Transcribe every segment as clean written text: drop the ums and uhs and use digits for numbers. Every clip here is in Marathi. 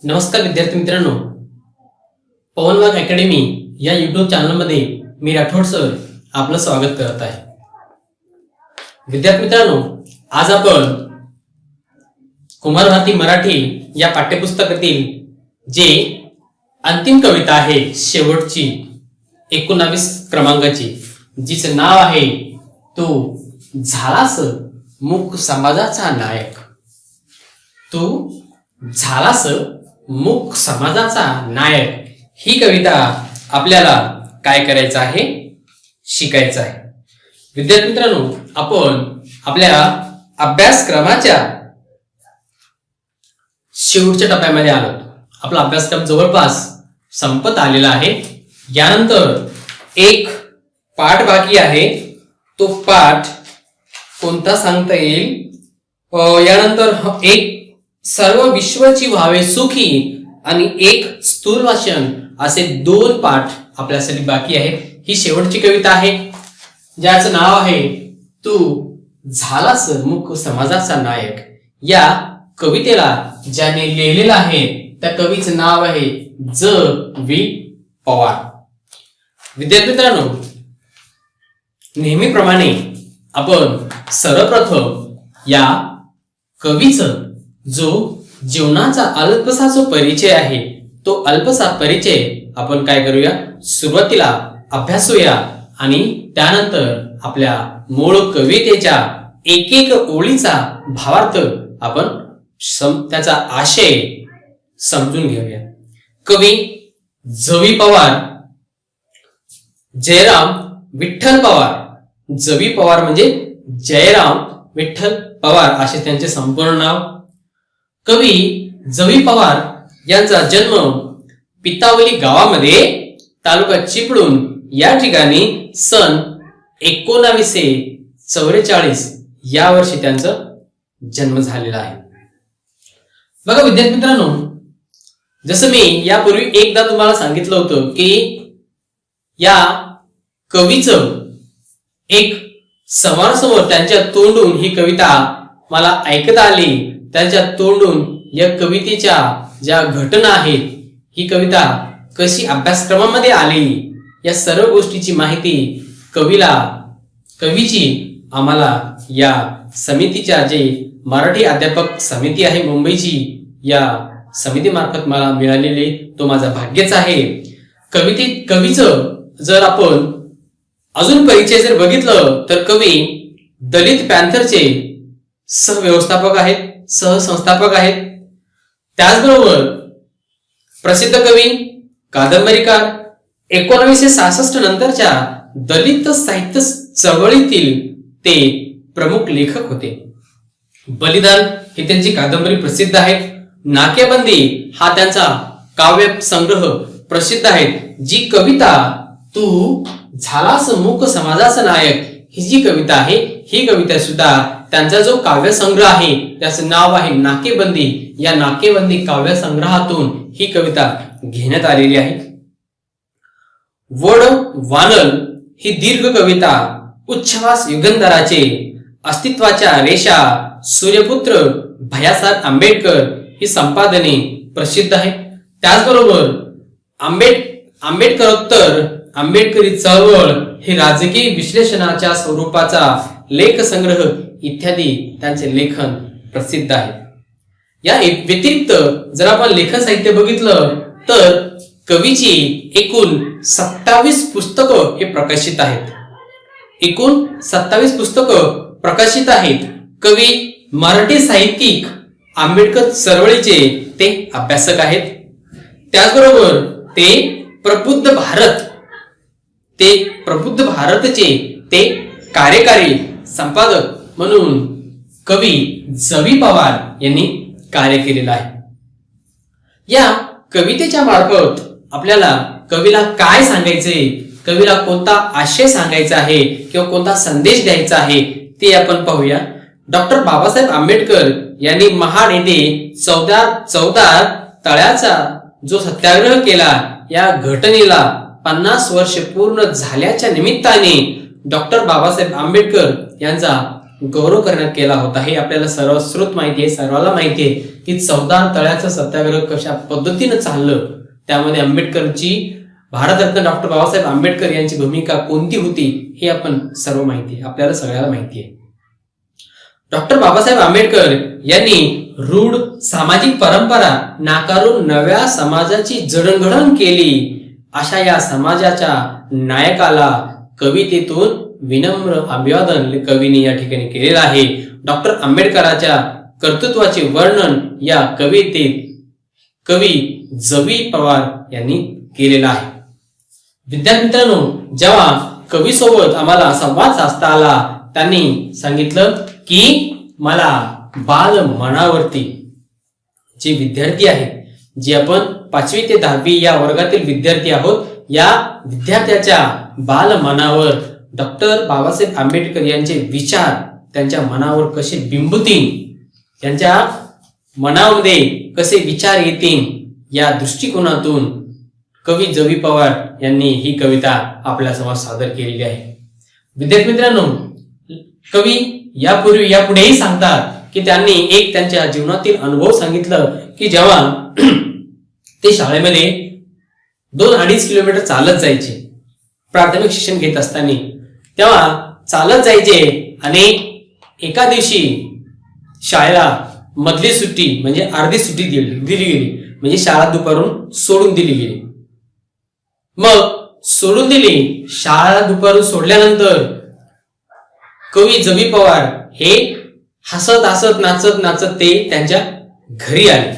नमस्कार विद्यार्थी मित्रांनो, पवनवाग अकॅडमी या युट्यूब चॅनलमध्ये मी राठोड सर आपलं स्वागत करत आहे. विद्यार्थी मित्रांनो, आज आपण कुमार भारती मराठी या पाठ्यपुस्तकातील जे अंतिम कविता आहे, शेवटची 19 क्रमांकाची, जिचे नाव आहे तू झालास मूक समाजाचा नायक. तू झालास मूक समाजाचा नायक ही कविता आपल्याला काय करायचं आहे, शिकायचं आहे. विद्यार्थी मित्रांनो, आपण आपल्या अभ्यासक्रमाच्या शेवटच्या टप्प्यामध्ये आलो. आपला अभ्यासक्रम जवळपास संपत आलेला आहे. यानंतर एक पाठ बाकी आहे. तो पाठ कोणता सांगता येईल? यानंतर एक सर्व विश्वाची व्हावे सुखी आणि एक स्थूल वाचन असे 2 पाठ आपल्यासाठी बाकी आहेत. ही शेवटची कविता आहे ज्याचं नाव आहे तू झालास मूक समाजाचा नायक. या कवितेला ज्याने लिहिलेलं आहे त्या कवीचं नाव आहे ज.वी. पवार. विद्यार्थी मित्रांनो, नेहमीप्रमाणे आपण सर्वप्रथम या कवीचं जो जीवनाचा अल्पसा जो परिचय आहे तो अल्पसा परिचय आपण काय करूया, सुरुवातीला अभ्यासूया आणि त्यानंतर आपल्या मूळ कवितेच्या एक एक ओळीचा भावार्थ आपण त्याचा आशय समजून घेऊया. कवी ज.वी. पवार, जयराम विठ्ठल पवार. ज.वी. पवार म्हणजे जयराम विठ्ठल पवार असे त्यांचे संपूर्ण नाव. कवी ज.वी. पवार यांचा जन्म पितावली गावामध्ये, तालुका चिपळूण या ठिकाणी सन 1944 या वर्षी त्यांचा जन्म झालेला आहे. बघा विद्यार्थी मित्रांनो, जसं मी यापूर्वी एकदा तुम्हाला सांगितलं होतं की या कवीचं एक समोरासमोर त्यांच्या तोंडून ही कविता मला ऐकता आली. त्यांच्या तोंडून या कवितेच्या ज्या घटना आहेत, ही कविता कशी अभ्यासक्रमामध्ये आली, या सर्व गोष्टीची माहिती कवीची आम्हाला या समितीच्या जे मराठी अध्यापक समिती आहे मुंबईची, या समितीमार्फत मला मिळालेले तो माझा भाग्यच आहे. कवीचं जर आपण अजून परिचय जर बघितलं तर कवी दलित पॅन्थरचे सहव्यवस्थापक आहेत, सहसंस्थापक आहेत. त्याचबरोबर प्रसिद्ध कवी, कादंबरीकार, 1966 नंतरच्या दलित साहित्य चळवळीतील ते प्रमुख लेखक होते. बलिदान ही त्यांची कादंबरी प्रसिद्ध आहे. नाकेबंदी हा त्यांचा काव्य संग्रह प्रसिद्ध आहे. जी कविता तू झालास मूक समाजाचा नायक ही जी कविता आहे, ही कविता सुद्धा त्यांचा जो काव्य संग्रह आहे त्याचं नाव आहे नाकेबंदी. या नाकेबंदी काव्य संग्रहातून ही कविता घेण्यात आलेली आहे. वड वानल ही दीर्घ कविता, उच्छ्वास युगंधराचे, अस्तित्वाच्या रेषा, सूर्यपुत्र, भयासाहेब आंबेडकर ही संपादने प्रसिद्ध आहे. त्याचबरोबर आंबेडकरोत्तर, आंबेडकरी चळवळ हे राजकीय विश्लेषणाच्या स्वरूपाचा लेख संग्रह इत्यादी त्यांचे लेखन प्रसिद्ध आहे. या व्यतिरिक्त जर आपण लेखन साहित्य बघितलं तर कवीची एकूण 27 पुस्तकं हे प्रकाशित आहेत. एकूण 27 पुस्तकं प्रकाशित आहेत. कवी मराठी साहित्यिक, आंबेडकर चळवळीचे ते अभ्यासक आहेत. त्याचबरोबर ते प्रबुद्ध भारतचे ते कार्यकारी संपादक म्हणून कवी ज.वी. पवार यांनी कार्य केलेलं आहे. या कवितेच्या मार्फत आपल्याला कवीला काय सांगायचे, कवीला कोणता आशय सांगायचा आहे किंवा कोणता संदेश द्यायचा आहे ते आपण पाहूया. डॉक्टर बाबासाहेब आंबेडकर यांनी महाड येथे 14 तळ्याचा जो सत्याग्रह केला, या घटनेला 50 वर्ष पूर्ण झाल्याच्या निमित्ताने डॉक्टर बाबासाहेब आंबेडकर यांचा गौरव करण्यात केला होता. हे आपल्याला सर्वश्रुत माहिती आहे, सर्वाला माहिती आहे की चौदार तळ्याचं सत्याग्रह कशा पद्धतीनं चाललं, त्यामध्ये आंबेडकरची, भारतरत्न डॉक्टर बाबासाहेब आंबेडकर यांची भूमिका कोणती होती हे आपण सर्व माहिती आहे, आपल्याला सगळ्याला माहिती आहे. डॉक्टर बाबासाहेब आंबेडकर यांनी रूढ सामाजिक परंपरा नाकारून नव्या समाजाची जडणघडण केली. अशा या समाजाच्या नायकाला कवितेतून विनम्र अभिवादन कवीने या ठिकाणी केलेलं आहे. डॉक्टर आंबेडकरांच्या कर्तृत्वाचे वर्णन या कवितेत कवी जवी पवार यांनी केलेलं आहे. विद्यार्थ्यांनो, जेव्हा कवी सोबत आम्हाला संवाद साधता आला, त्यांनी सांगितलं की मला बाल मनावरती, जे विद्यार्थी आहेत, जे आपण 5वी ते 10वी या वर्गातील विद्यार्थी आहोत, या विद्यार्थ्याच्या बाल मनावर डॉक्टर बाबासाहेब आंबेडकर यांचे विचार त्यांच्या मनावर कसे बिंबतील, त्यांच्या मनामध्ये कसे विचार येतील, या दृष्टिकोनातून कवी जवी पवार यांनी ही कविता आपल्यासमोर सादर केलेली आहे. विद्यार्थी मित्रांनो, कवी यापुढेही सांगतात की त्यांनी एक त्यांच्या जीवनातील अनुभव सांगितलं की जेव्हा ते शाळेमध्ये 2-2.5 किलोमीटर चालत जायचे, प्राथमिक शिक्षण घेत असताना, तेव्हा चालत जायचे आणि एका दिवशी शाळेला मधली सुट्टी म्हणजे अर्धी सुट्टी दिली गेली, म्हणजे शाळा दुपारून सोडून दिली गेली. मग सोडून दिली शाळा, दुपारून सोडल्यानंतर कवी जवी पवार हे हसत हसत नाचत नाचत ते त्यांच्या घरी आले.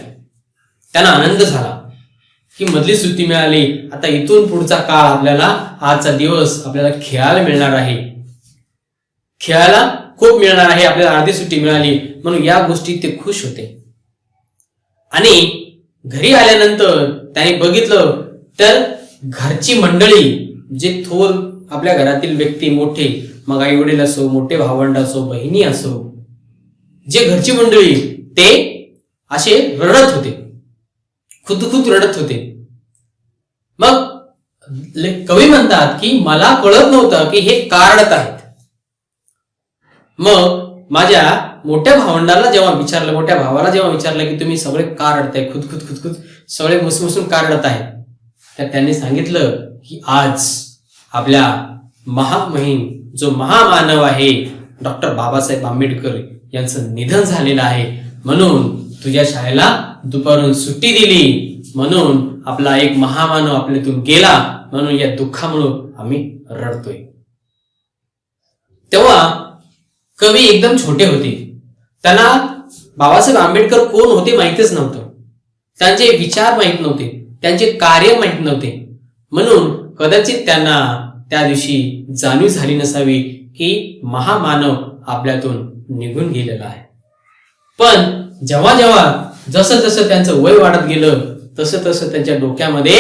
त्यांना आनंद झाला की मधली सुट्टी मिळाली, आता इथून पुढचा काळ आपल्याला, आजचा दिवस आपल्याला खेळायला मिळणार आहे, खेळायला खूप मिळणार आहे, आपल्याला अर्धी सुट्टी मिळाली, म्हणून या गोष्टी ते खुश होते. आणि घरी आल्यानंतर त्यांनी बघितलं तर घरची मंडळी, जे थोर आपल्या घरातील व्यक्ती, मोठे, मग आई वडील असो, मोठे भावंड असो, बहिणी असो, जे घरची मंडळी, ते असे रडत होते, खुद रडत होते. मग कवी म्हणतात की मला कळत नव्हतं की हे का रडत आहेत. मग माझ्या मोठ्या भावंडाला जेव्हा विचारलं, मोठ्या भावाला जेव्हा विचारलं की तुम्ही सगळे का रडताय, खुद सगळे मुसमुसून का रडत आहेत, तर त्यांनी सांगितलं की आज आपल्या महामहिम, जो महामानव आहे डॉक्टर बाबासाहेब आंबेडकर यांचं निधन झालेलं आहे, म्हणून तुझ्या शाळेला दुपारून सुट्टी दिली, म्हणून आपला एक महामानव आपल्यातून गेला, म्हणून या दुःखामुळे आम्ही रडतोय. तेव्हा कवी एकदम छोटे होते, त्यांना बाबासाहेब आंबेडकर कोण होते माहितच नव्हतं, त्यांचे विचार माहित नव्हते, त्यांचे कार्य माहित नव्हते, म्हणून कदाचित त्यांना त्या दिवशी जाणीव झाली नसावी की महामानव आपल्यातून निघून गेलेला आहे. पण जेव्हा जेव्हा जसं त्यांचं वय वाढत गेलं, तसं त्यांच्या डोक्यामध्ये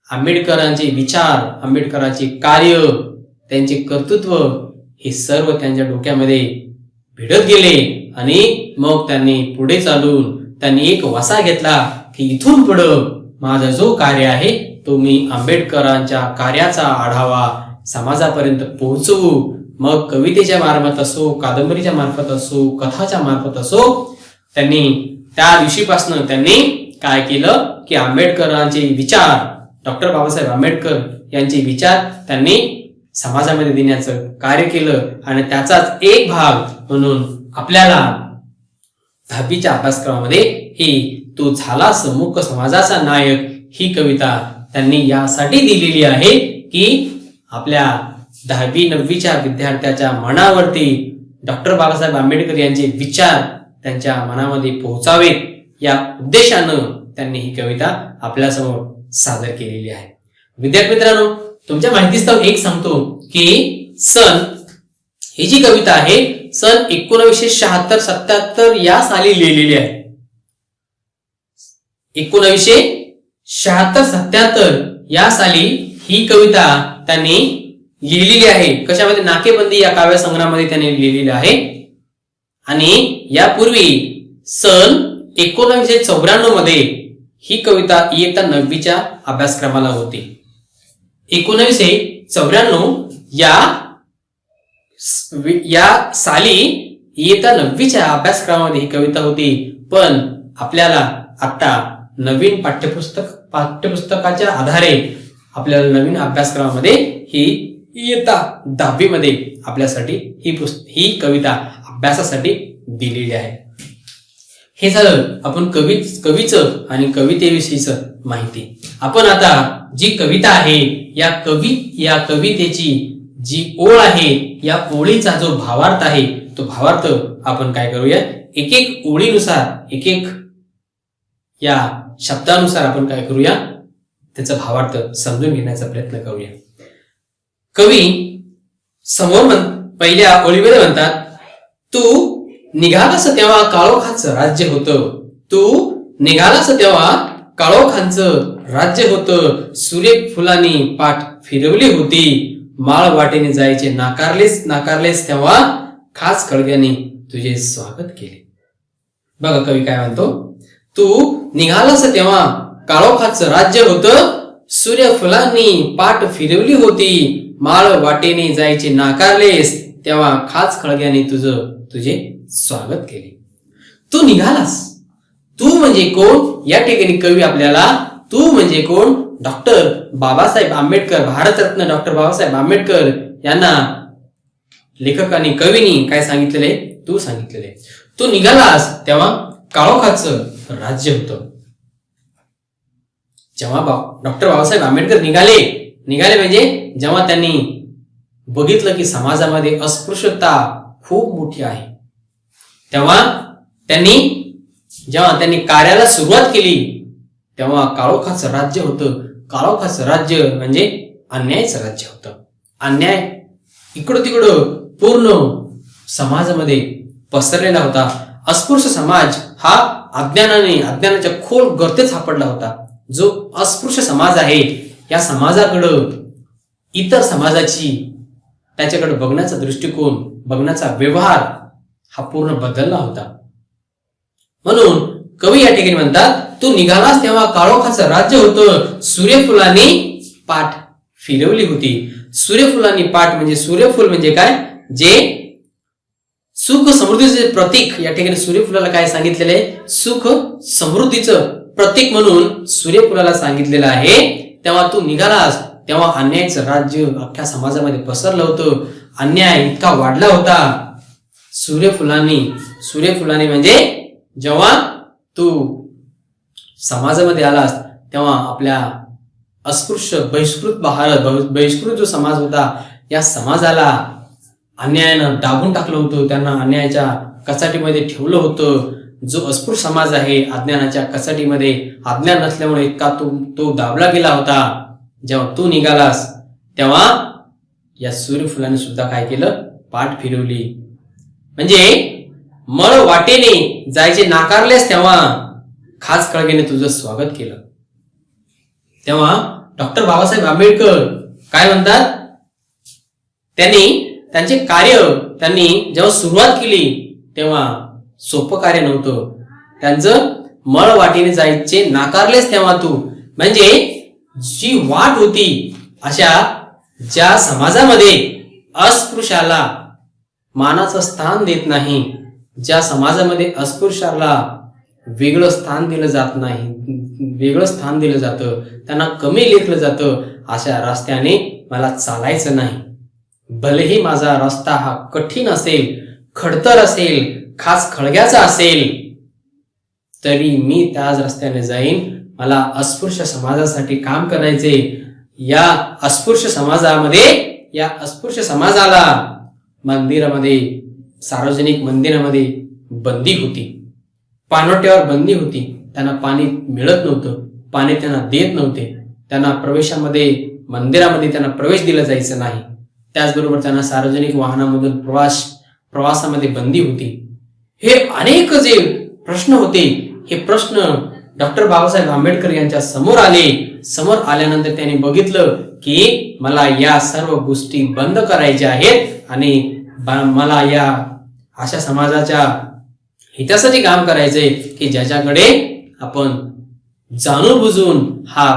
आंबेडकरांचे विचार, आंबेडकरांचे कार्य, त्यांचे कर्तृत्व हे सर्व त्यांच्या डोक्यामध्ये भिडत गेले. आणि मग त्यांनी पुढे चालून त्यांनी एक वसा घेतला की इथून पुढं माझा जो कार्य आहे तो मी आंबेडकरांच्या कार्याचा आढावा समाजापर्यंत पोहोचवू. मग कवितेच्या मार्फत असो, कादंबरीच्या मार्फत असो, कथाच्या मार्फत असो, त्यांनी त्या दिवशीपासून त्यांनी काय केलं की आंबेडकरांचे विचार, डॉक्टर बाबासाहेब आंबेडकर यांचे विचार त्यांनी समाजामध्ये देण्याचं कार्य केलं. आणि त्याचाच एक भाग म्हणून आपल्याला 10वीच्या अभ्यासक्रमामध्ये ही तो झाला सम्मुख समाजाचा नायक ही कविता त्यांनी यासाठी दिलेली आहे की आपल्या 10वी-9वीच्या विद्यार्थ्याच्या मनावरती डॉक्टर बाबासाहेब आंबेडकर यांचे विचार त्यांच्या मनामध्ये पोहोचावेत, या उद्देशानं त्यांनी ही कविता आपल्यासमोर सादर केलेली आहे. विद्यार्थी मित्रांनो, तुमच्या माहितीस्तव एक सांगतो की ही जी कविता आहे 1976-77 या साली लिहिलेली आहे. 1976-77 या साली ही कविता त्यांनी लिहिलेली आहे. कशामध्ये? नाकेबंदी या काव्य संग्रहामध्ये त्यांनी लिहिलेली आहे. आणि यापूर्वी 1994 मध्ये ही कविता इयत्ता 9वीच्या अभ्यासक्रमाला होती. 1994 या या साली इयत्ता 9वीच्या अभ्यासक्रमामध्ये ही कविता होती, पण आपल्याला आता नवीन पाठ्यपुस्तकाच्या आधारे आपल्याला नवीन अभ्यासक्रमामध्ये ही इयत्ता 10वी मध्ये आपल्यासाठी ही कविता अभ्यासासाठी दिलेली आहे. हे झालं आपण कवीचं आणि कवितेविषयीचं माहिती. आपण आता जी कविता आहे या कवितेची जी ओळ आहे, या ओळीचा जो भावार्थ आहे, तो भावार्थ आपण काय करूया, एक एक ओळीनुसार एक एक या शब्दानुसार आपण काय करूया, त्याचा भावार्थ समजून घेण्याचा प्रयत्न करूया. कवी समोर पहिल्या ओळीमध्ये म्हणतात, तू निघालास तेव्हा काळोखाचं राज्य होतं, तू निघालास तेव्हा काळोखांचं राज्य होतं, सूर्यफुलांनी पाठ फिरवली होती, माळ वाटेने जायचे नाकारलेस तेव्हा खास कळग्याने तुझे स्वागत केले. बघा कवी काय म्हणतो, तू निघालास तेव्हा काळोखाचं राज्य होतं, सूर्यफुलांनी पाठ फिरवली होती, माळ वाटेने जायचे नाकारलेस तेव्हा खास खळग्याने तुझे स्वागत केले. तू निघालास, तू म्हणजे कोण, या ठिकाणी कवी आपल्याला तू म्हणजे कोण, डॉक्टर बाबासाहेब आंबेडकर, भारतरत्न डॉक्टर बाबासाहेब आंबेडकर यांना लेखकाने कवीनी काय सांगितलेले, तू सांगितलेले. तू निघालास तेव्हा काळोखाचं राज्य होतं. जेव्हा डॉक्टर बाबासाहेब आंबेडकर निघाले म्हणजे जेव्हा त्यांनी बघितलं की समाजामध्ये अस्पृश्यता खूप मोठी आहे, तेव्हा त्यांनी कार्याला सुरुवात केली, तेव्हा काळोखाचं राज्य होतं. काळोखाचं राज्य म्हणजे अन्यायाचं राज्य होतं. अन्याय इकडं तिकडं पूर्ण समाजामध्ये पसरलेला होता. अस्पृश्य समाज हा अज्ञानाच्या खोल गर्तेत सापडला होता. जो अस्पृश्य समाज आहे, या समाजाकडं इतर समाजाची त्याच्याकडे बघण्याचा दृष्टिकोन, बघण्याचा व्यवहार हा पूर्ण बदलला होता. म्हणून कवी या ठिकाणी म्हणतात, तू निघालास तेव्हा काळोखाचं राज्य होतं, सूर्यफुलांनी पाठ फिरवली होती. सूर्यफुलांनी पाठ म्हणजे सूर्यफुल म्हणजे काय, जे सुख समृद्धीचे प्रतीक. या ठिकाणी सूर्यफुलाला काय सांगितलेलं आहे, सुख समृद्धीचं प्रतीक म्हणून सूर्यफुलाला सांगितलेलं आहे. तेव्हा तू निघालास तेव्हा अन्यायाचं राज्य अख्ख्या समाजामध्ये पसरलं होतं. अन्याय इतका वाढला होता. सूर्यफुलांनी म्हणजे जेव्हा तू समाजामध्ये आलास तेव्हा आपल्या अस्पृश्य बहिष्कृत जो समाज होता, या समाजाला अन्यायानं दाबून टाकलं होतं. त्यांना अन्यायाच्या कचाटीमध्ये ठेवलं होतं. जो अस्पृश्य समाज आहे, अज्ञानाच्या कचाटीमध्ये अज्ञान नसल्यामुळे इतका तो दाबला गेला होता. जेव्हा तू निघालास तेव्हा या सूर्यफुलाने सुद्धा काय केलं, पाठ फिरवली. म्हणजे मळ वाटेने जायचे नाकारलेस तेव्हा खास कळगीने तुझं स्वागत केलं. तेव्हा डॉक्टर बाबासाहेब आंबेडकर काय म्हणतात, त्यांचे कार्य त्यांनी जेव्हा सुरुवात केली तेव्हा सोपं कार्य नव्हतं. त्यांचं मळ वाटेने जायचे नाकारलेस तेव्हा तू, म्हणजे जी वाट होती, अशा ज्या समाजामध्ये अस्पृश्याला मानाचं स्थान देत नाही, ज्या समाजामध्ये अस्पृश्याला वेगळं स्थान दिलं जात नाही, वेगळं स्थान दिलं जातं, त्यांना कमी लेखलं जातं, अशा रस्त्याने मला चालायचं नाही. भलेही माझा रस्ता हा कठीण असेल, खडतर असेल, खास खळग्याचा असेल, तरी मी त्याच रस्त्याने जाईन. मला अस्पृश्य समाजासाठी काम करायचे. या अस्पृश्य समाजाला मंदिरामध्ये, सार्वजनिक मंदिरामध्ये बंदी होती, पाणवट्यावर बंदी होती. त्यांना पाणी मिळत नव्हतं, पाणी त्यांना देत नव्हते. त्यांना मंदिरामध्ये त्यांना प्रवेश दिला जायचा नाही. त्याचबरोबर त्यांना सार्वजनिक वाहनामधून प्रवासामध्ये बंदी होती. हे अनेक जे प्रश्न होते, हे प्रश्न डॉक्टर बाबासाहेब आंबेडकर यांच्या समोर आल्यानंतर त्यांनी बघितलं की मला या सर्व गोष्टी बंद करायच्या आहेत आणि मला या अशा समाजाच्या हितासाठी काम करायचंय की ज्याच्याकडे आपण जाणून बुजून हा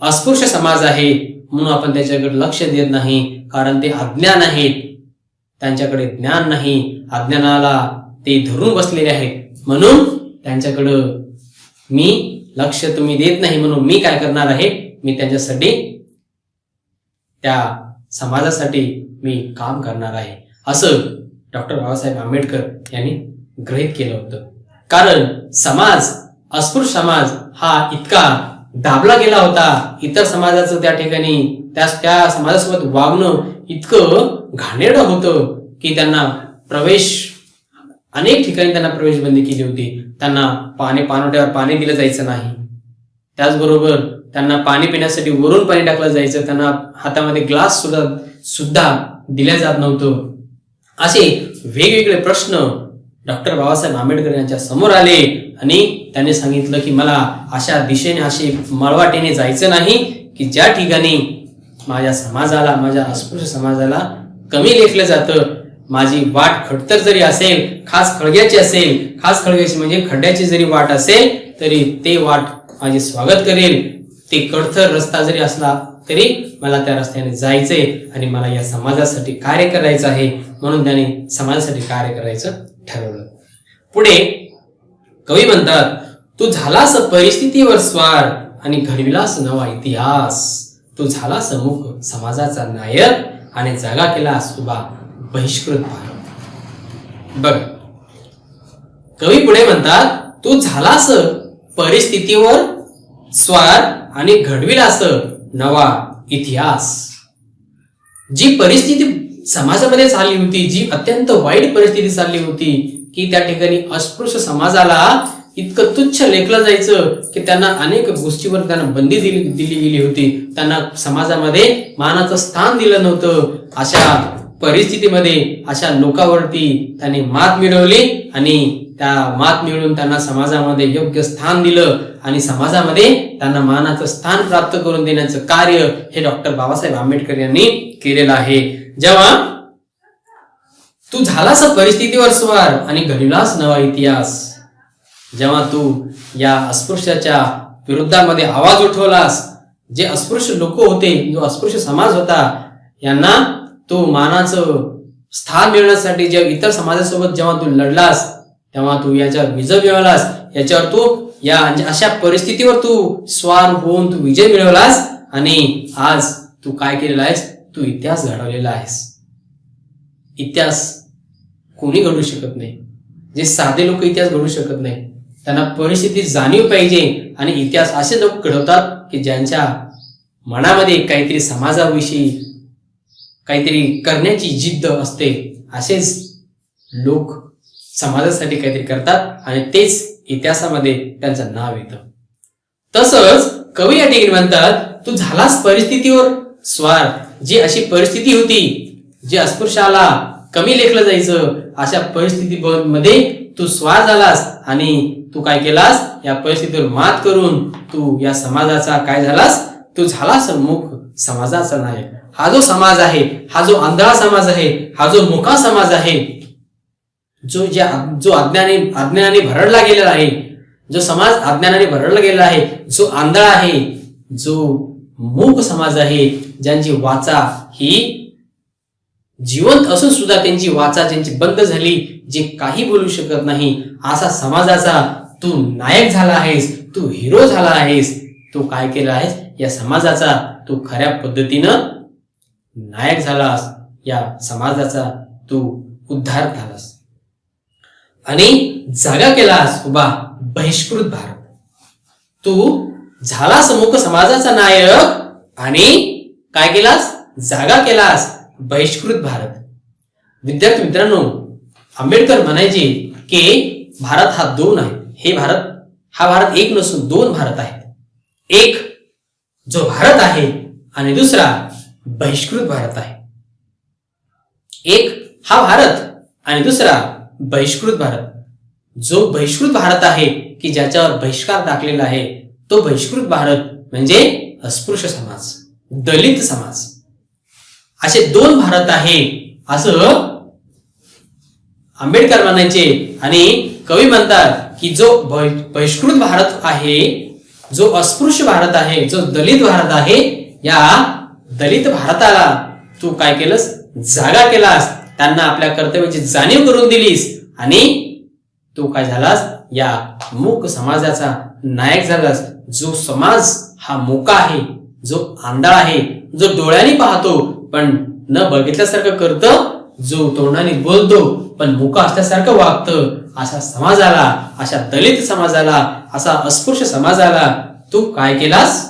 अस्पृश्य समाज आहे म्हणून आपण त्याच्याकडे लक्ष देत नाही, कारण ते अज्ञान आहेत. त्यांच्याकडे ज्ञान नाही, अज्ञानाला ते धरून बसलेले आहेत, म्हणून त्यांच्याकडं मी लक्ष तुम्ही देत नाही, म्हणून मी काय करणार आहे, मी त्यांच्यासाठी त्या समाजासाठी मी काम करणार आहे, असं डॉक्टर बाबासाहेब आंबेडकर यांनी गृहीत केलं होतं. कारण समाज, अस्पृश्य समाज हा इतका दाबला गेला होता, इतर समाजाचं त्या ठिकाणी त्या समाजासोबत वागणं इतकं घाणेरडं होतं की त्यांना अनेक ठिकाणी त्यांना प्रवेश बंदी केली होती. त्यांना पाणवठ्यावर पाणी दिलं जायचं नाही, त्याचबरोबर त्यांना पाणी पिण्यासाठी वरून पाणी टाकलं जायचं, त्यांना हातामध्ये ग्लास सुद्धा दिल्या जात नव्हतं. असे वेगवेगळे प्रश्न डॉक्टर बाबासाहेब आंबेडकर यांच्या समोर आले आणि त्यांनी सांगितलं की मला अशा दिशेने, अशी मळवाटेने जायचं नाही की ज्या ठिकाणी माझ्या समाजाला, माझ्या अस्पृश्य समाजाला कमी लेखलं जातं. माझी वाट खडतर जरी असेल, खास खळग्याची असेल, खास खळग्याची म्हणजे खड्ड्याची जरी वाट असेल तरी ते वाट माझे स्वागत करेल. ते कडथर रस्ता जरी असला तरी मला त्या रस्त्याने जायचंय आणि मला या समाजासाठी कार्य करायचं आहे, म्हणून त्याने समाजासाठी कार्य करायचं ठरवलं. पुढे कवी म्हणतात, तू झालास परिस्थितीवर स्वार आणि घडविलास नवा इतिहास. तू झालास मुख समाजाचा नायक आणि जागा केलास उभा बहिष्कृत भारत. बघ, कवी पुढे म्हणतात, तू झालास परिस्थितीवर स्वार आणि घडविलास नवा इतिहास. जी परिस्थिती समाजामध्ये झाली होती, जी अत्यंत वाईट परिस्थिती चालली होती की त्या ठिकाणी अस्पृश्य समाजाला इतकं तुच्छ लेखलं जायचं की त्यांना अनेक गोष्टीवर त्यांना बंदी दिली गेली होती, त्यांना समाजामध्ये मानाचं स्थान दिलं नव्हतं. अशा परिस्थितीमध्ये अशा लोकांवरती त्यांनी मात मिळवली आणि त्या मात मिळवून त्यांना समाजामध्ये योग्य स्थान दिलं आणि समाजामध्ये त्यांना मानाचं स्थान प्राप्त करून देण्याचं कार्य हे डॉक्टर बाबासाहेब आंबेडकर यांनी केलेलं आहे. जेव्हा तू झालास परिस्थितीवर स्वार आणि घडविलास नवा इतिहास, जेव्हा तू या अस्पृश्याच्या विरुद्धामध्ये आवाज उठवलास, जे अस्पृश्य लोक होते, जो अस्पृश्य समाज होता, यांना तू मानाचं स्थान मिळवण्यासाठी जे इतर समाजासोबत जेव्हा तू लढलास, तेव्हा तू याच्यावर विजय मिळवलास. याच्यावर तू या अशा परिस्थितीवर तू स्वार होऊन तू विजय मिळवलास आणि आज तू काय केलेला आहेस, तू इतिहास घडवलेला आहेस. इतिहास कोणी घडू शकत नाही, जे साधे लोक इतिहास घडू शकत नाही. त्यांना परिस्थिती जाणीव पाहिजे आणि इतिहास असे लोक घडवतात की ज्यांच्या मनामध्ये काहीतरी समाजाविषयी काहीतरी करण्याची जिद्द असते. असेच लोक समाजासाठी काहीतरी करतात आणि तेच इतिहासामध्ये त्यांचं नाव येतं. तसंच कवी या ठिकाणी म्हणतात, तू झालास परिस्थितीवर स्वार. जी अशी परिस्थिती होती, जी अस्पृश्याला कमी लेखलं जायचं, अशा परिस्थितीमध्ये तू स्वार झालास आणि तू काय केलास, या परिस्थितीवर मात करून तू या समाजाचा काय झालास, तू झालास मुख समाजाचा नायक. हा जो समाज आहे, हा जो आंधळा समाज आहे, हा जो मुका समाज आहे, जो अज्ञानाने भरडला गेलेला आहे, जो समाज अज्ञानाने भरडला गेलेला आहे, जो आंधळा आहे, जो मूक समाज आहे, ज्यांची वाचा ही जिवंत असून सुद्धा त्यांची वाचा ज्यांची बंद झाली, जे काही बोलू शकत नाही, असा समाजाचा तू नायक झाला आहेस, तू हिरो झाला आहेस. तू काय केला आहेस, या समाजाचा तू खऱ्या पद्धतीनं नायक झालास, या समाजाचा तू उद्धार झालास आणि जागा केलास उभा बहिष्कृत भारत. तू झालास मुक समाजाचा नायक आणि काय केलास, जागा केलास बहिष्कृत भारत. विद्यार्थी मित्रांनो, आंबेडकर म्हणायचे की भारत हा दोन आहे. हा भारत एक नसून दोन भारत आहेत. एक जो भारत आहे आणि दुसरा बहिष्कृत भारत आहे. एक हा भारत आणि दुसरा बहिष्कृत भारत. जो बहिष्कृत भारत आहे की ज्याच्यावर बहिष्कार टाकलेला आहे, तो बहिष्कृत भारत म्हणजे अस्पृश्य समाज, दलित समाज. असे दोन भारत आहे असं आंबेडकर म्हणायचे. आणि कवी म्हणतात की जो बहिष्कृत भारत आहे, जो अस्पृश्य भारत आहे, जो दलित भारत आहे, या दलित भारताला तू काय केलंस, जागा केलास त्यांना आपल्या कर्तव्याची जाणीव करून दिलीस आणि तू काय झालास, या मूक समाजाचा नायक झालास. जो समाज हा मुका आहे, जो आंधळा आहे, जो डोळ्यांनी पाहतो पण न बघितल्यासारखं करतं, जो तोंडाने बोलतो पण मुका असल्यासारखं वागतं, अशा समाजाला, अशा दलित समाजाला, असा अस्पृश्य समाजाला तू काय केलास,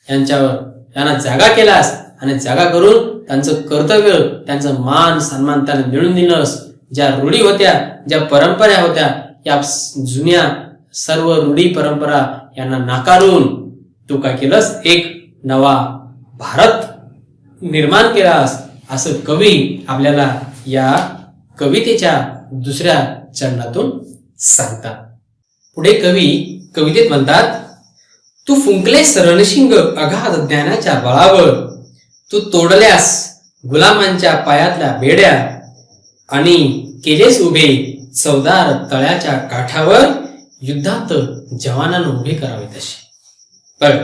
यांना जागा केलास आणि जागा करून त्यांचं कर्तव्य, त्यांचं मान सन्मान त्यांना मिळवून दिलंस. ज्या रूढी होत्या, ज्या परंपरा होत्या, या जुन्या सर्व रूढी परंपरा यांना नाकारून तू काय केलंस, एक नवा भारत निर्माण केलास, असं कवी आपल्याला या कवितेच्या दुसऱ्या चरणातून सांगतात. पुढे कवी कवितेत म्हणतात, तू फुंकलेस रणशिंग अगाध ज्ञानाच्या बळावर, तू तोडल्यास गुलामांच्या पायातल्या बेड्या आणि केलेस उभे चवदार तळ्याच्या काठावर, युद्धात जवानांना उभे करावे तसे. बघ,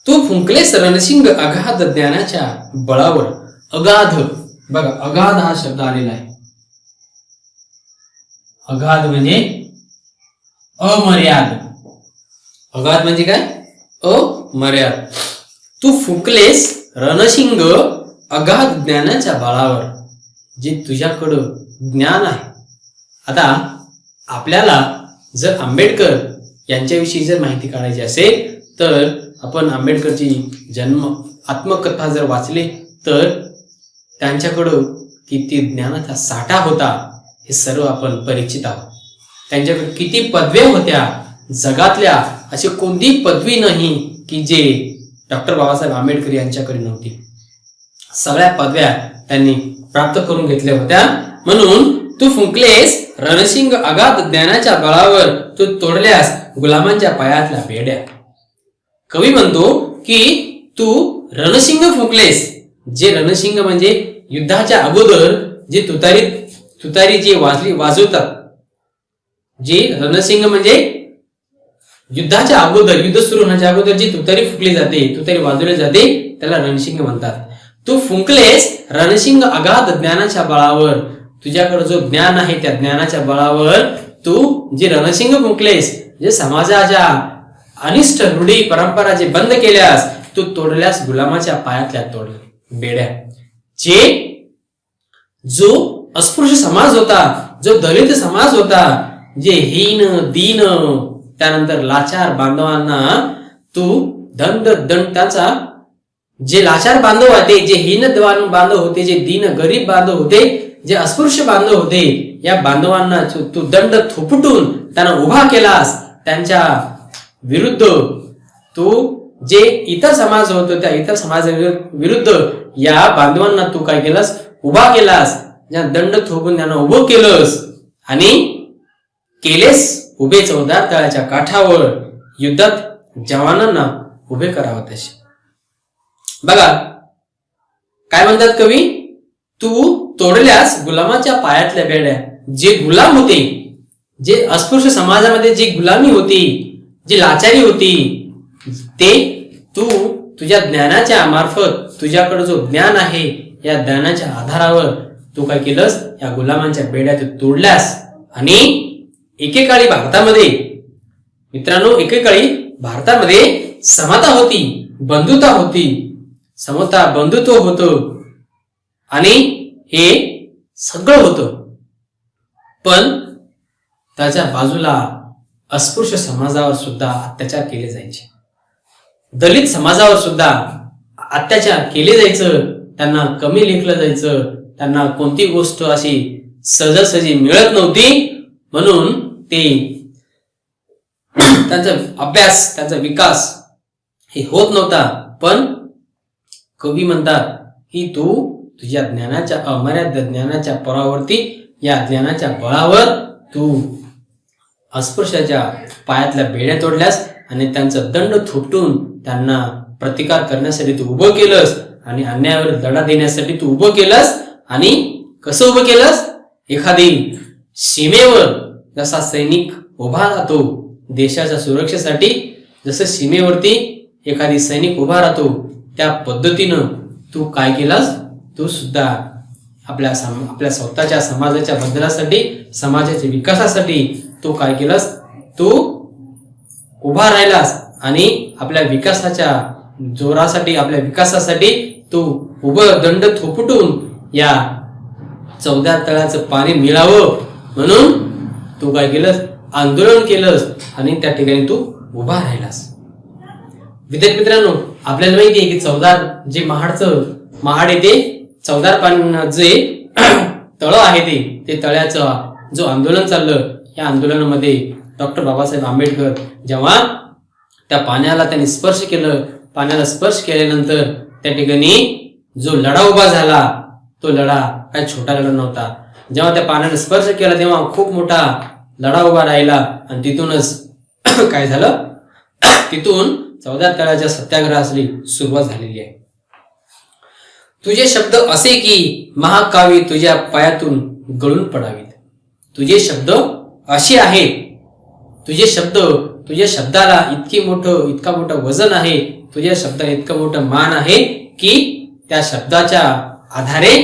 तू फुंकलेस रणशिंग अगाध ज्ञानाच्या बळावर. अगाध, बघा अगाध हा शब्द आलेला आहे. अगाध म्हणजे अमर्याद. अगाध म्हणजे काय, अमर्याद. तू फुंकलेस रणशिंग अगाध ज्ञानाच्या बळावर, जे तुझ्याकडं ज्ञान आहे. आता आपल्याला जर आंबेडकर यांच्याविषयी जर माहिती काढायची असेल तर आपण आंबेडकरची जन्म आत्मकथा जर वाचली तर त्यांच्याकडं किती ज्ञानाचा साठा होता हे सर्व आपण परिचित आहोत. त्यांच्याकडे किती पदव्या होत्या, जगातल्या अशी कोणती पदवी नाही की जे डॉक्टर बाबासाहेब आंबेडकर यांच्याकडे नव्हती. सगळ्या पदव्या त्यांनी प्राप्त करून घेतल्या होत्या. म्हणून तू फुंकलेस रणशिंग अगाध ज्ञानाच्या बळावर, तू तोडल्यास गुलामांच्या पायातल्या बेड्या. कवी म्हणतो की तू रणशिंग फुंकलेस. जे रणशिंग म्हणजे युद्धाच्या अगोदर जे तुतारी जे वाजवतात, जे रणशिंग म्हणजे युद्धाच्या अगोदर, युद्ध सुरू होण्याच्या अगोदर जी तुतारी फुकली जाते, तुतारी वाजवली जाते, त्याला रणशिंग म्हणतात. तू फुंकलेस रणशिंग अगाध ज्ञानाच्या बळावर. तुझ्याकडे जो ज्ञान आहे त्या ज्ञानाच्या बळावर तू जे रणशिंग फुंकलेस, जे समाजाच्या अनिष्ट रूढी परंपरा जे बंद केल्यास, तू तोडल्यास गुलामाच्या पायातल्या बेड्या. जो अस्पृश्य समाज होता, जो दलित समाज होता, जे हीन दीन त्यानंतर लाचार बांधवांना तू दंड त्याचा, जे लाचार बांधव होते, जे हीन बांधव होते, जे दीन गरीब बांधव होते, जे अस्पृश्य बांधव होते, या बांधवांना तू दंड थोपटून त्यांना उभा केलास. त्यांच्या विरुद्ध तू जे इतर समाज होतो त्या इतर समाजाविरुद्ध या बांधवांना तू काय केलंस, उभा केलास. ज्या दंड थोपून त्यांना उभं केलंस आणि केलेस उभे चवदार तळ्याच्या काठावर, युद्धात जवानांना उभे करावं तसे. बघा काय म्हणतात कवी, तू तोडल्यास गुलामाच्या पायातल्या बेड्या. जे गुलाम होते, जे अस्पृश्य समाजामध्ये जी गुलामी होती, जी लाचारी होती, ते तू तुझ्या ज्ञानाच्या मार्फत, तुझ्याकडे जो ज्ञान आहे या ज्ञानाच्या आधारावर तू काय केलंस, या गुलामांच्या बेड्या तू तोडल्यास. आणि एकेकाळी भारतामध्ये, मित्रांनो, एकेकाळी भारतामध्ये समता होती, बंधुता होती, समता बंधुत्व होतं आणि हे सगळं होतं. पण त्याच्या बाजूला अस्पृश्य समाजावर सुद्धा अत्याचार केले जायचे, दलित समाजावर सुद्धा अत्याचार केले जायचं, त्यांना कमी लेखलं जायचं, त्यांना कोणती गोष्ट अशी सहजासहजी मिळत नव्हती. म्हणून ते त्यांचा अभ्यास, त्यांचा विकास हे होत नव्हता. पण कवी म्हणतात की तू तुझ्या ज्ञानाच्या अमर्याद ज्ञानाच्या परावर्ती, या ज्ञानाच्या बळावर तू अस्पृश्याच्या पायातल्या बेड्या तोडल्यास आणि त्यांचं दंड थोपटून त्यांना प्रतिकार करण्यासाठी तू उभं केलंस आणि अन्यायावर लढा देण्यासाठी तू उभं केलंस. आणि कसं उभं केलंस, एखादी सीमेवर जसा सैनिक उभा राहतो देशाच्या सुरक्षेसाठी, जसं सीमेवरती एखादी सैनिक उभा राहतो त्या पद्धतीनं तू काय केलास, तू सुद्धा आपल्या स्वतःच्या समाजाच्या बदलासाठी, समाजाच्या विकासासाठी तू काय केलंस? तू उभा राहिलास आणि आपल्या विकासाच्या जोरासाठी, आपल्या विकासासाठी तू उभं दंड थोपटून या 14 तळ्याचं पाणी मिळावं म्हणून तू काय केलंस? आंदोलन केलंस आणि त्या ठिकाणी तू उभा राहिलास. विद्यार्थी मित्रांनो, आपल्याला माहिती आहे की 14 जे महाड येथे 14 पाणी जे तळं आहे ते तळ्याचं जो आंदोलन चाललं, या आंदोलनामध्ये डॉक्टर बाबासाहेब आंबेडकर जेव्हा त्या पाण्याला त्यांनी स्पर्श केलं, पाण्याला स्पर्श केल्यानंतर त्या ठिकाणी जो लढा उभा झाला, तो लढा काही छोटा लढा नव्हता. जेव्हा त्या पाण्याने स्पर्श केला तेव्हा खूप मोठा लढा उभा राहिला आणि तिथूनच काय झालं? तिथून 14 तळ्याच्या सत्याग्रहाची सुरुवात झालेली आहे. तुझे शब्द असे की महाकाव्य तुझ्या पायातून गळून पडावीत. तुझे शब्द असे आहेत, तुझ्या शब्दाला इतका मोठं वजन आहे, तुझ्या शब्दाला इतकं मोठं मान आहे की त्या शब्दाच्या आधारे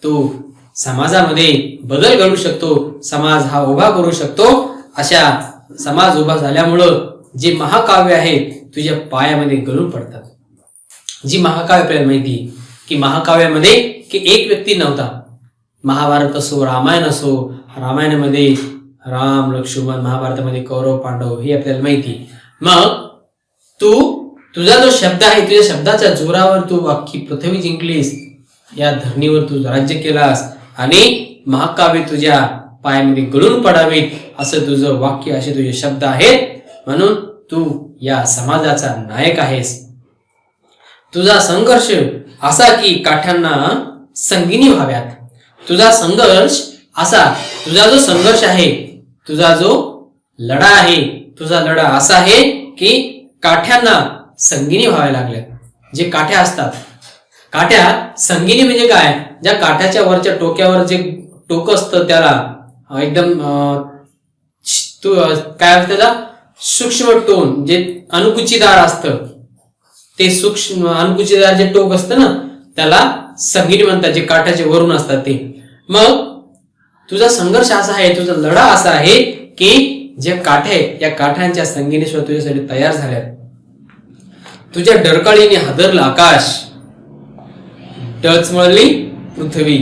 तू समाजामध्ये बदल घडू शकतो, समाज हा उभा करू शकतो. अशा समाज उभा झाल्यामुळं जे महाकाव्य आहेत तुझ्या पायामध्ये गळून पडतात. जी महाकाव्य आपल्याला माहिती की महाकाव्यामध्ये की एक व्यक्ती नव्हता. महाभारत असो, रामायण असो, रामायणामध्ये राम लक्ष्मण, महाभारतामध्ये कौरव पांडव, हे आपल्याला माहिती. मग तुझा जो शब्द आहे, तुझ्या शब्दाच्या जोरावर तू अख्खी पृथ्वी जिंकलीस, या धरणीवर तू राज्य केलास आणि महाकाव्य तुझ्या पायामध्ये गळून पडावेत असं तुझं वाक्य, असे तुझे शब्द आहेत. म्हणून तू या समाजाचा नायक आहेस. तुझा संघर्ष असा की काठ्यांना संगिनी व्हाव्यात. तुझा संघर्ष असा, तुझा जो संघर्ष आहे, तुझा जो लढा आहे, तुझा लढा असा आहे की काठ्यांना संगिनी व्हाव्या लागल्या. जे काठ्या असतात, काठ्या संगिनी म्हणजे काय? ज्या काठ्याच्या वरच्या टोक्यावर जे टोक असतं त्याला एकदम काय त्याला सूक्ष्म टोन, जे अणुकुचीदार असतं, ते सूक्ष्म अणुकुचीदार जे टोक असतं ना, त्याला संगिनी म्हणतात, जे काठ्याचे वरून असतात ते. मग तुझा संघर्ष असा आहे, तुझा लढा असा आहे की जे काठे, या काठ्यांच्या संगिनीशिवाय तुझ्यासाठी तयार झाल्या. तुझ्या डरकाळीने हादरलं आकाश, डचमळली पृथ्वी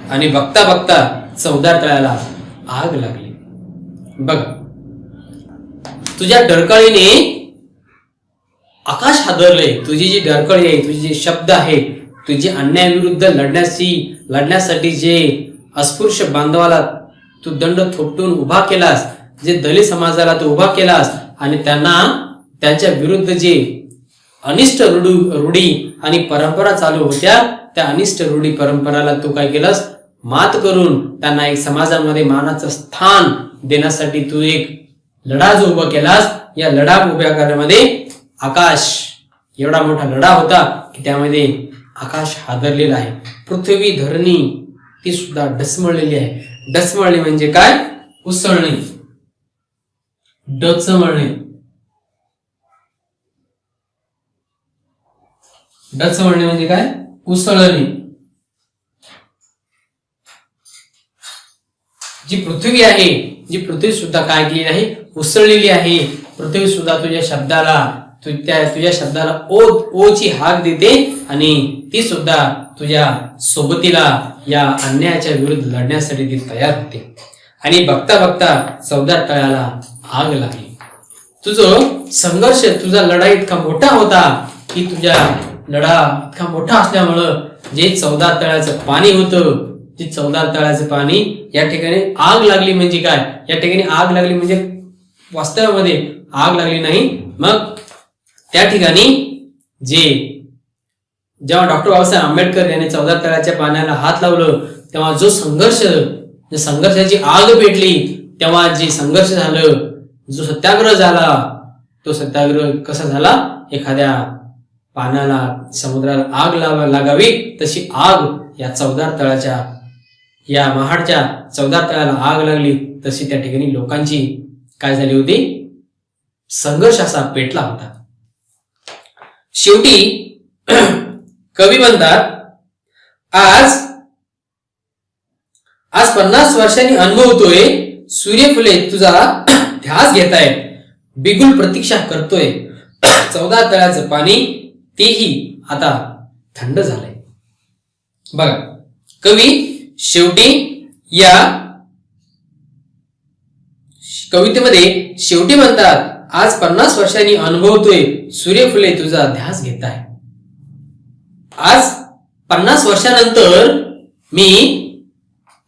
आणि बघता बघता 14 तळ्याला आग लागली. बघ, तुझ्या डरकाळीने आकाश हादरले. तुझी जी डरकळी आहे, तुझे जे शब्द आहे, तुझे अन्यायाविरुद्ध लढण्यासाठी जे अस्पृश्य बांधवाला तू दंड थोपटून उभा केलास, जे दलित समाजाला तू उभा केलास आणि त्यांच्या विरुद्ध जे अनिष्ट रूढी आणि परंपरा चालू होत्या, त्या अनिष्ट रूढी परंपराला तू काय केलंस? मात करून त्यांना एक समाजामध्ये मानाचं स्थान देण्यासाठी तू एक लढा जो उभा केलास. या लढा उभ्या करण्यामध्ये आकाश, एवढा मोठा लढा होता की त्यामध्ये आकाश हादरलेला आहे. पृथ्वी, धरणी ती सुद्धा डचमळलेली आहे. डचमळणे म्हणजे काय? उसळणे, डचमळणे. डचमळणे म्हणजे काय? उसळणे. जी पृथ्वी आहे, जी पृथ्वी सुद्धा काय केली आहे? उसळलेली आहे. पृथ्वी सुद्धा तुझ्या शब्दाला ओची हाक देते आणि ती सुद्धा तुझ्या सोबतीला या अन्यायाच्या विरुद्ध लढण्यासाठी ती तयार होते. आणि बघता बघता 14 तळ्याला आग लागली. तुझं संघर्ष, तुझा लढा इतका मोठा होता की तुझा लढा इतका मोठा असल्यामुळं जे 14 तळ्याचं पाणी होतं, जे 14 तळ्याचं पाणी, या ठिकाणी आग लागली म्हणजे काय? या ठिकाणी आग लागली म्हणजे वास्तवामध्ये आग लागली नाही. मग त्या ठिकाणी जेव्हा डॉक्टर बाबासाहेब आंबेडकर यांनी 14 तळ्याच्या पाण्याला हात लावलं, तेव्हा जो संघर्षाची आग पेटली, तेव्हा जे संघर्ष झालं, जो सत्याग्रह झाला, तो सत्याग्रह कसा झाला? एखाद्या पाण्याला, समुद्राला आग लागावी तशी आग या 14 तळ्याच्या, या महाडच्या 14 तळ्याला आग लागली तशी त्या ठिकाणी लोकांची काय झाली होती? संघर्ष असा पेटला होता. शेवटी कवी म्हणतात, आज आज 50 वर्षांनी अनुभवतोय, सूर्यफुले तुझा ध्यास घेतायत, बिगुल प्रतीक्षा करतोय, 14 तळ्याचं पाणी तेही आता थंड झालंय. बघा, कवी शेवटी या कवितेमध्ये शेवटी म्हणतात, आज 50 वर्षांनी अनुभवतोय, सूर्यफुले तुझा ध्यास घेत आहे. आज 50 वर्षानंतर मी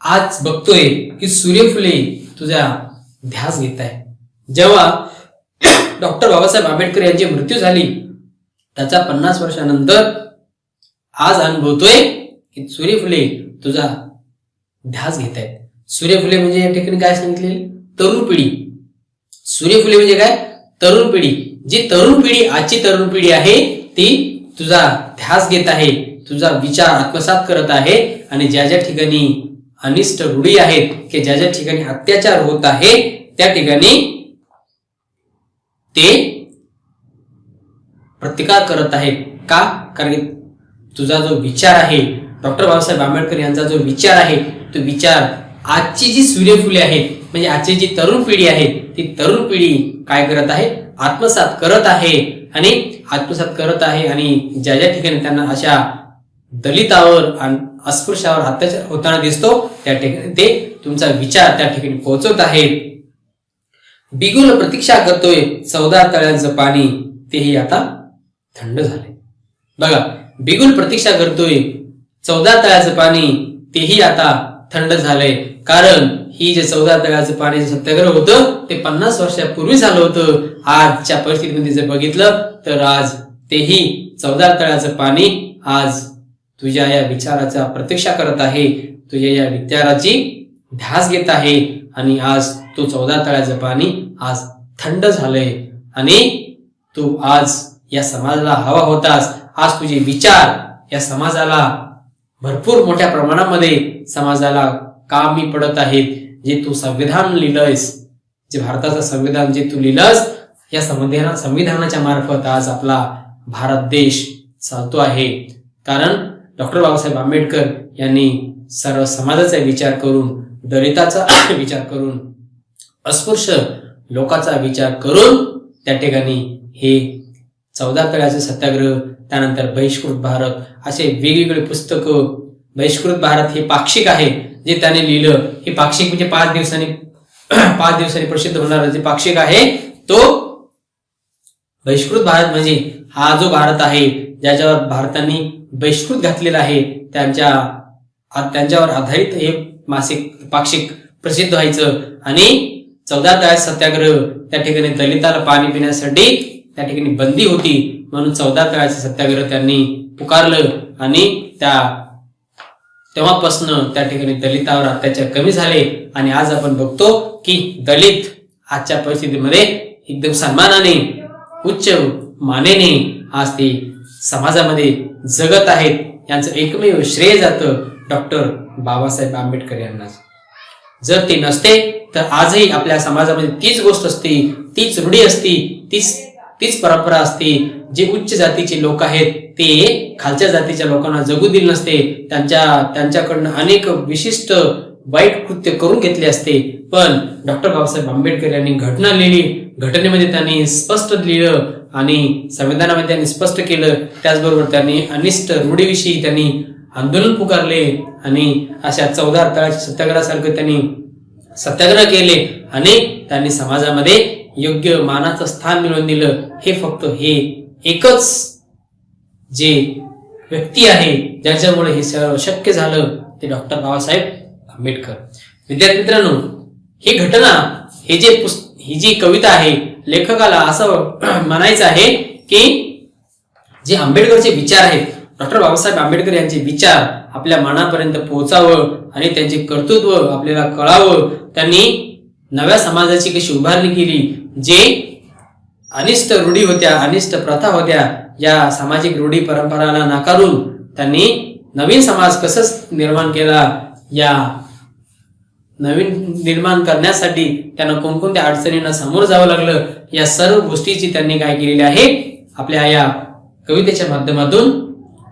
आज बघतोय की सूर्यफुले तुझा ध्यास घेत आहे. जेव्हा डॉक्टर बाबासाहेब आंबेडकर यांची मृत्यू झाली, त्याच्या 50 वर्षानंतर आज अनुभवतोय की सूर्यफुले तुझा ध्यास घेत आहेत. सूर्यफुले म्हणजे या ठिकाणी काय सांगितले? तरुण पिढी. सूर्यफुले म्हणजे काय? तरुण पिढी. जी तरुण पिढी, आजची तरुण पिढी आहे, ती तुझा ध्यास घेत आहे, तुझा विचार आत्मसात करत आहे, आणि ज्या ज्या ठिकाणी अनिष्ट रूढी आहेत, की ज्या ज्या ठिकाणी अत्याचार होत आहे, त्या ठिकाणी ते प्रतिकार करत आहेत. का? कारण तुझा जो विचार आहे, डॉक्टर बाबासाहेब आंबेडकर यांचा जो विचार आहे, तो विचार आजची जी सूर्यफुले आहेत, म्हणजे आजची जी तरुण पिढी आहे, ती तरुण पिढी काय करत आहे? आत्मसात करत आहे. आणि ज्या ज्या ठिकाणी त्यांना अशा दलितावर आणि अस्पृश्यावर अत्याचार होताना दिसतो, त्या ठिकाणी ते तुमचा विचार त्या ठिकाणी पोहोचवत आहेत. बिगुल प्रतीक्षा करतोय, 14 तळ्यांचं पाणी तेही आता थंड झाले. बघा, बिगुल प्रतीक्षा करतोय, 14 तळ्याचं पाणी तेही आता थंड झालंय. कारण ही जे 14 तळ्याचं पाण्याचं सत्याग्रह होतं, ते 50 वर्षापूर्वी झालं होतं. आजच्या परिस्थितीमध्ये जर बघितलं तर आज तेही 14 तळ्याचं पाणी आज तुझ्या या विचाराचा प्रतीक्षा करत आहे, तुझ्या या विचाराची ध्यास घेत आहे, आणि आज तू 14 तळ्याचं पाणी आज थंड झालंय, आणि तू आज या समाजाला हवा होतास. आज तुझे विचार या समाजाला भरपूर मोठ्या प्रमाणामध्ये समाजाला कामी पडत आहेत. जे तू संविधान लिहिलंयस, जे भारताचं संविधान जे तू लिहिलंस, या संविधानाच्या मार्फत आज आपला भारत देश चालतो आहे. कारण डॉक्टर बाबासाहेब आंबेडकर यांनी सर्व समाजाचा विचार करून, दलिताचा विचार करून, अस्पृश्य लोकांचा विचार करून त्या ठिकाणी हे 14 तळ्याचे सत्याग्रह, त्यानंतर बहिष्कृत भारत, असे वेगवेगळे पुस्तकं. बहिष्कृत भारत हे पाक्षिक आहे जे त्याने लिहिलं. हे पाक्षिक म्हणजे 5 दिवसांनी प्रसिद्ध होणारं जे पाक्षिक आहे, तो बहिष्कृत भारत म्हणजे हा जो भारत आहे, ज्याच्यावर भारताने बहिष्कृत घातलेला आहे, त्यांच्यावर आधारित हे पाक्षिक प्रसिद्ध व्हायचं. आणि 14 तळ्याचे सत्याग्रह, त्या ठिकाणी दलिताला पाणी पिण्यासाठी त्या ठिकाणी बंदी होती, म्हणून 14 तळ्याचे सत्याग्रह त्यांनी पुकारलं, आणि तेव्हापासून त्या ठिकाणी दलितावर अत्याचार कमी झाले. आणि आज आपण बघतो की दलित आजच्या परिस्थितीमध्ये एकदम सन्मानाने, उच्च मानेने आज ते समाजामध्ये जगत आहेत. यांचं एकमेव श्रेय जातं डॉक्टर बाबासाहेब आंबेडकर यांना. जर ते नसते तर आजही आपल्या समाजामध्ये तीच गोष्ट असते, तीच रूढी असती, तीच परंपरा असते. जे उच्च जातीचे लोक आहेत ते खालच्या जातीच्या लोकांना जगू दिले नसते, त्यांच्याकडनं अनेक विशिष्ट वाईट कृत्य करून घेतले असते. पण डॉक्टर बाबासाहेब आंबेडकर यांनी घटना लिहिली, घटनेमध्ये त्यांनी स्पष्ट लिहिलं आणि संविधानामध्ये त्यांनी स्पष्ट केलं. त्याचबरोबर त्यांनी अनिष्ट रूढीविषयी त्यांनी आंदोलन पुकारले, आणि अशा 14 तळ्याच्या सत्याग्रहासारखं त्यांनी सत्याग्रह केले, आणि त्यांनी समाजामध्ये योग्य मानाचं स्थान मिळवून दिलं. हे फक्त हे एकच जे व्यक्ती आहे ज्याच्यामुळे हे सर्व शक्य झालं, ते डॉक्टर बाबासाहेब आंबेडकर. विद्यार्थी मित्रांनो, ही घटना, ही जी कविता आहे, लेखकाला असं म्हणायचं आहे की जे आंबेडकरचे विचार आहेत, डॉक्टर बाबासाहेब आंबेडकर यांचे विचार आपल्या मनापर्यंत पोहोचावं आणि त्यांचे कर्तृत्व आपल्याला कळावं. त्यांनी नव्या समाजाची कशी उभारणी केली, जे अनिष्ट रूढी होत्या, अनिष्ट प्रथा होत्या, या सामाजिक रूढी परंपराला नाकारून त्यांनी नवीन समाज कसं निर्माण केला, या नवीन निर्माण करण्यासाठी त्यांना कोणकोणत्या अडचणींना सामोरं जावं लागलं, या सर्व गोष्टीची त्यांनी काय केलेली आहे, आपल्या या कवितेच्या माध्यमातून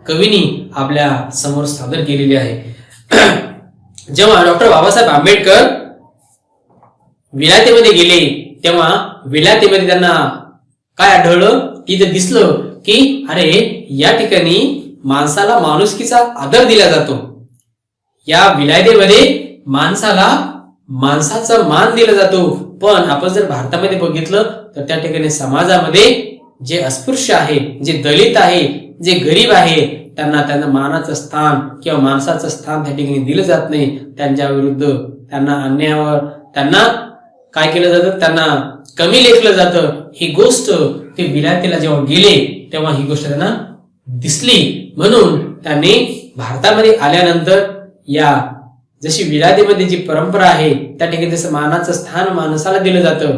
कवीनी आपल्या समोर सादर केलेली आहे. जेव्हा डॉक्टर बाबासाहेब आंबेडकर विलायतेमध्ये गेले तेव्हा विलायतेमध्ये त्यांना काय आढळलं, तिथे दिसलं की अरे या ठिकाणी माणसाला माणुसकीचा आदर दिला जातो. या विलायतेमध्ये माणसाला माणसाचा मान दिला जातो. पण आपण जर भारतामध्ये बघितलं तर त्या ठिकाणी समाजामध्ये जे अस्पृश्य आहे, जे दलित आहे, जे गरीब आहे, त्यांना मानाचं स्थान किंवा माणसाचं स्थान त्या ठिकाणी दिलं जात नाही. त्यांच्या विरुद्ध त्यांना अन्यायावर त्यांना काय केलं जातं, त्यांना कमी लेखलं जातं. ही गोष्ट ते विलायतेला जेव्हा गेले तेव्हा ही गोष्ट त्यांना दिसली. म्हणून त्यांनी भारतामध्ये आल्यानंतर या जशी विलायतेमध्ये जी परंपरा आहे त्या ठिकाणी जसं मानाचं स्थान माणसाला दिलं जातं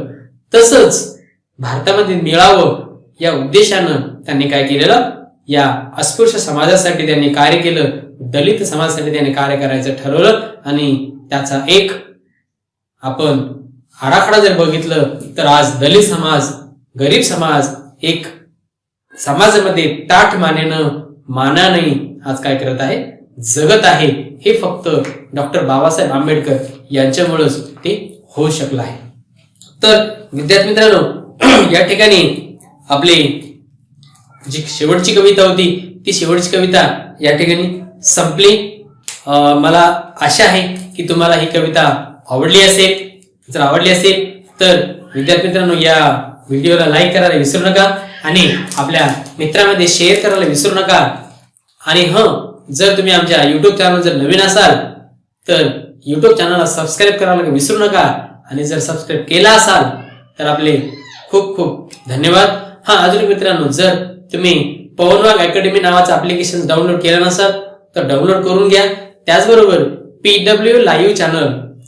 तसंच भारतामध्ये मिळावं या उद्देशानं त्यांनी काय केलेलं, या अस्पृश्य समाजासाठी त्यांनी कार्य केलं, दलित समाजासाठी त्यांनी कार्य करायचं ठरवलं. आणि त्याचा एक आपण आराखडा जर बघितलं तर आज दलित समाज, गरीब समाज एक समाजामध्ये ताठ मानाने आज काय करत आहे, जगत आहे. हे फक्त डॉक्टर बाबासाहेब आंबेडकर यांच्यामुळेच ते होऊ शकलं आहे. तर विद्यार्थी मित्रांनो, या ठिकाणी आपली जी शेवटची कविता होती ती शेवटची कविता या ठिकाणी संपली. मला आशा आहे की तुम्हाला ही कविता आवडली असेल. जर आवडली असेल तर विद्यार्थी मित्रांनो या व्हिडिओला लाईक करायला विसरू नका आणि आपल्या मित्रांमध्ये शेअर करायला विसरू नका. आणि जर तुम्ही आमच्या युट्यूब चॅनल जर नवीन असाल तर युट्यूब चॅनलला सबस्क्राईब करायला विसरू नका. आणि जर सबस्क्राईब केला असाल तर आपले खूप खूप धन्यवाद. अजून मित्रांनो, जर तुम्ही पवनवाघ अकॅडमी नावाचं ऍप्लिकेशन डाउनलोड केलं नसाल तर डाउनलोड करून घ्या. त्याचबरोबर PW लाईव्ह चॅनल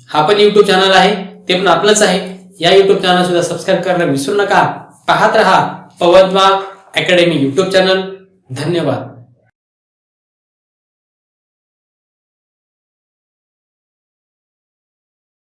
हा पण युट्यूब चॅनल आहे, ते पण आपलंच आहे. या युट्यूब चॅनल सुद्धा सबस्क्राईब करायला विसरू नका. पाहत रहा पवनवाघ अकॅडमी युट्यूब चॅनल. धन्यवाद.